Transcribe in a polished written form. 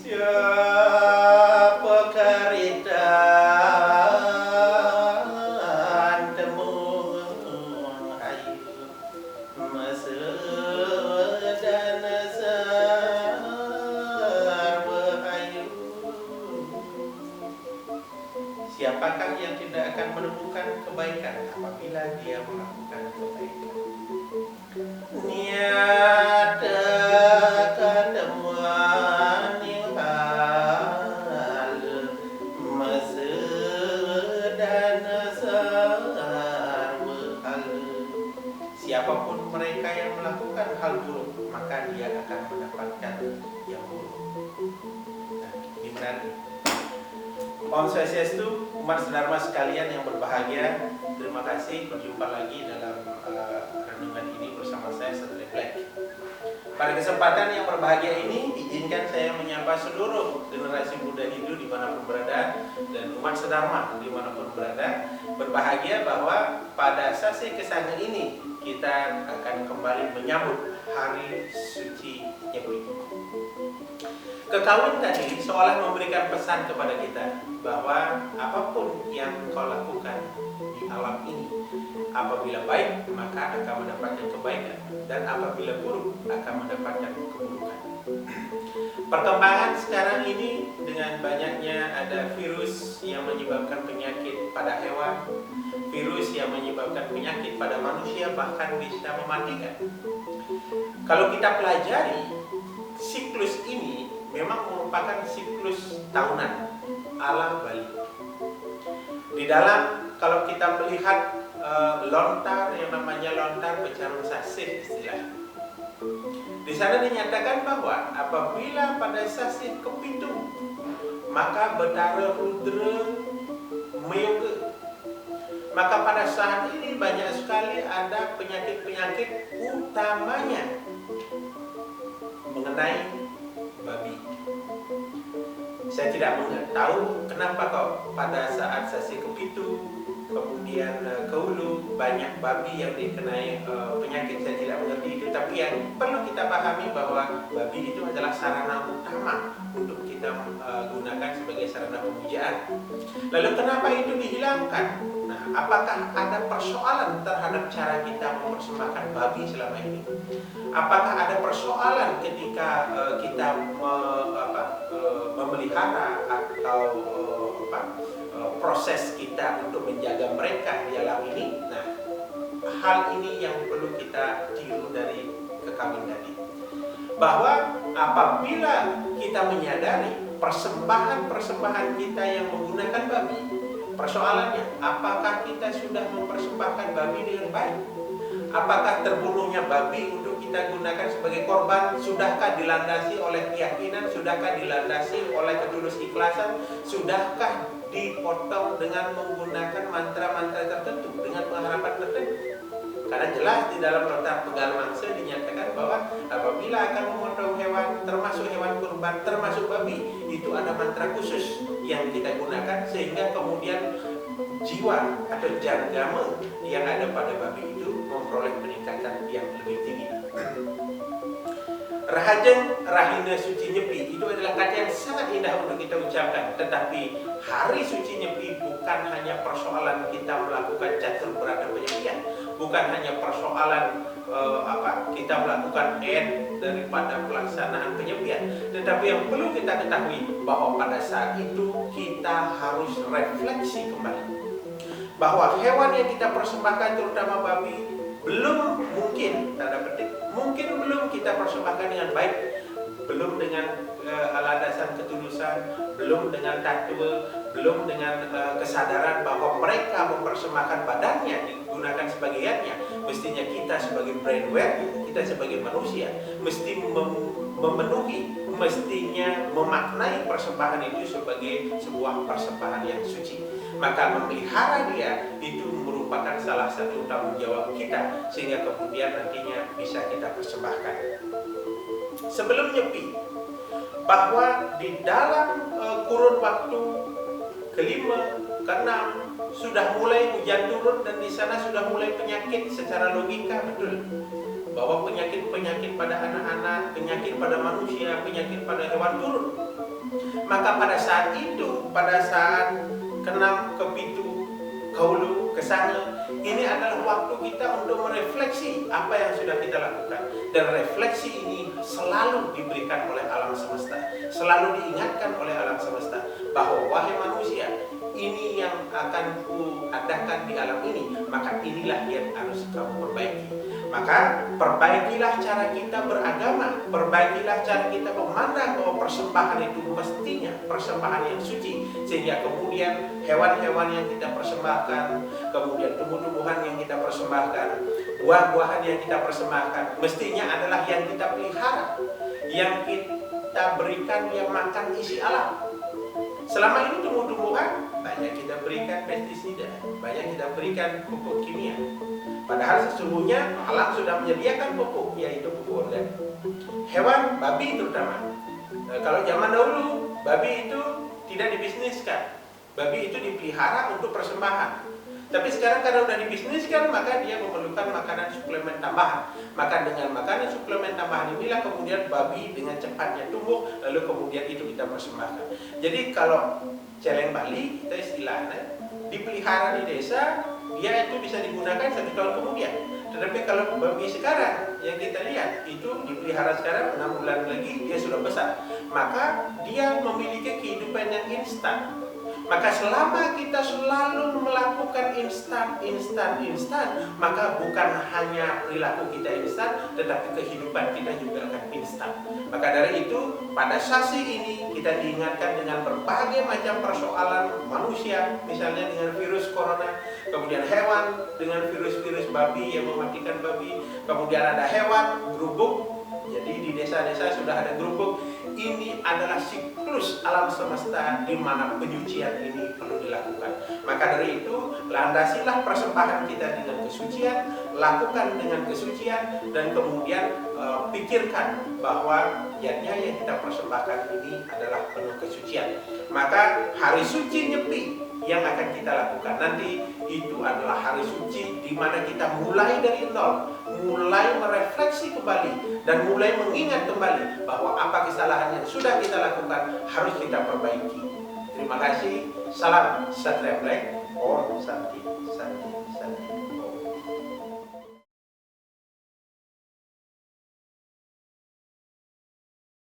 Siapa karitan temu ayu masa dan sarbahayu. Siapakah yang tidak akan menemukan kebaikan apabila dia melakukan kebaikan? Niat ketemuan yang hal masa dan sarbahayu. Siapapun mereka yang melakukan hal buruk, maka dia akan mendapatkan yang buruk. Nah, ini menarik. Om Swastiastu, umat sedharma sekalian yang berbahagia. Terima kasih, berjumpa lagi dalam renungan ini bersama saya, Satria Black. Pada kesempatan yang berbahagia ini, izinkan saya menyapa seluruh generasi muda Hindu dimanapun berada dan umat sedharma dimanapun berada. Berbahagia bahwa pada sasi kesanga ini kita akan kembali menyambut Hari Suci Nyepi. Kekawin tadi seolah memberikan pesan kepada kita bahwa apapun yang kau lakukan di alam ini, apabila baik maka akan mendapatkan kebaikan, dan apabila buruk akan mendapatkan keburukan. Perkembangan sekarang ini dengan banyaknya ada virus yang menyebabkan penyakit pada hewan, virus yang menyebabkan penyakit pada manusia, bahkan bisa mematikan. Kalau kita pelajari siklus ini memang merupakan siklus tahunan alam Bali. Di dalam kalau kita melihat lontar yang namanya lontar pecarum sasih istilah. Di sana dinyatakan bahwa apabila pada sasih kepitung maka betara rudra meyoga. Maka pada saat ini banyak sekali ada penyakit-penyakit utamanya mengenai babi. Saya tidak tahu kenapa kok pada saat sasi kepitu, kemudian kehulu banyak babi yang dikenai penyakit. Saya tidak mengerti itu, tapi yang perlu kita pahami bahwa babi itu adalah sarana utama untuk kita gunakan sebagai sarana pemujaan. Lalu kenapa itu dihilangkan? Nah, apakah ada persoalan terhadap cara kita mempersembahkan babi selama ini? Apakah ada persoalan ketika kita memelihara atau proses kita untuk menjaga mereka di alam ini? Nah, hal ini yang perlu kita tiru dari kekawin tadi. Bahwa apabila kita menyadari persembahan-persembahan kita yang menggunakan babi, persoalannya, apakah kita sudah mempersembahkan babi dengan baik? Apakah terbunuhnya babi untuk kita gunakan sebagai korban, sudahkah dilandasi oleh keyakinan, sudahkah dilandasi oleh ketulus ikhlasan, sudahkah dipotong dengan menggunakan mantra-mantra tertentu, dengan pengharapan tertentu? Karena jelas di dalam lontar pegal mangsa dinyatakan bahwa apabila akan memotong hewan, termasuk hewan kurban, termasuk babi, itu ada mantra khusus yang kita gunakan sehingga kemudian jiwa atau janggama yang ada pada babi itu memperoleh peningkatan yang lebih tinggi. Rahajeng Rahina Suci Nyepi itu adalah kata yang sangat indah untuk kita ucapkan. Tetapi Hari Suci Nyepi bukan hanya persoalan kita melakukan catur berada penyepian, bukan hanya persoalan kita melakukan daripada pelaksanaan penyepian, tetapi yang perlu kita ketahui bahwa pada saat itu kita harus refleksi kembali bahwa hewan yang kita persembahkan, terutama babi, belum mungkin, tanda petik, mungkin belum kita persembahkan dengan baik, belum dengan landasan ketulusan, belum dengan takwa, belum dengan kesadaran bahwa mereka mempersembahkan badannya digunakan sebagiannya. Mestinya kita sebagai brainware, kita sebagai manusia mesti memenuhi, mestinya memaknai persembahan itu sebagai sebuah persembahan yang suci. Maka memelihara dia itu merupakan salah satu tanggung jawab kita, sehingga kemudian nantinya bisa kita persembahkan. Sebelum nyepi, bahwa di dalam kurun waktu kelima, keenam sudah mulai hujan turun dan di sana sudah mulai penyakit. Secara logika betul bahwa penyakit-penyakit pada anak-anak, penyakit pada manusia, penyakit pada hewan turun. Maka pada saat itu, pada saat keenam, kepitu, kahulu, kesana, ini adalah waktu kita untuk merefleksi apa yang sudah kita lakukan. Dan refleksi ini selalu diberikan oleh alam semesta, selalu diingatkan oleh alam semesta bahwa wahai manusia, ini yang akan kuadakan di alam ini, maka inilah yang harus kamu perbaiki. Maka perbaikilah cara kita beragama, perbaikilah cara kita memandang bahwa persembahan itu mestinya persembahan yang suci, sehingga kemudian hewan-hewan yang kita persembahkan, kemudian tumbuh-tumbuhan yang kita persembahkan, buah-buahan yang kita persembahkan, mestinya adalah yang kita pelihara, yang kita berikan yang makan isi alam. Selama ini tumbuh-tumbuhan banyak kita berikan pestisida, banyak kita berikan pupuk kimia. Padahal sesungguhnya alam sudah menyediakan pupuk, yaitu pupuk organik. Hewan, babi terutama. Kalau zaman dahulu, babi itu tidak dibisniskan. Babi itu dipelihara untuk persembahan. Tapi sekarang karena sudah dibisniskan, maka dia memerlukan makanan suplemen tambahan. Maka dengan makanan suplemen tambahan inilah kemudian babi dengan cepatnya tumbuh, lalu kemudian itu kita persembahkan. Jadi kalau celeng Bali, kita istilahnya dipelihara di desa, dia itu bisa digunakan 1 tahun kemudian. Tetapi kalau babi sekarang yang kita lihat itu dipelihara sekarang 6 bulan lagi dia sudah besar, maka dia memiliki kehidupan yang instan. Maka selama kita selalu melakukan instan, maka bukan hanya perilaku kita instan, tetapi kehidupan kita juga akan instan. Maka dari itu, pada sasi ini kita diingatkan dengan berbagai macam persoalan manusia, misalnya dengan virus corona, kemudian hewan dengan virus-virus babi yang mematikan babi, kemudian ada hewan, gerubuk. Jadi di desa-desa sudah ada gerubuk. Ini adalah siklus alam semesta di mana penyucian ini perlu dilakukan. Maka dari itu, landasilah persembahan kita dengan kesucian, lakukan dengan kesucian, dan kemudian pikirkan bahwa yang kita persembahkan ini adalah penuh kesucian. Maka hari suci Nyepi yang akan kita lakukan nanti itu adalah hari suci di mana kita mulai dari nol, mulai merefleksi kembali dan mulai mengingat kembali bahwa apa kesalahan yang sudah kita lakukan harus kita perbaiki. Terima kasih. Salam Satria Black. Om Santi Santi Santi.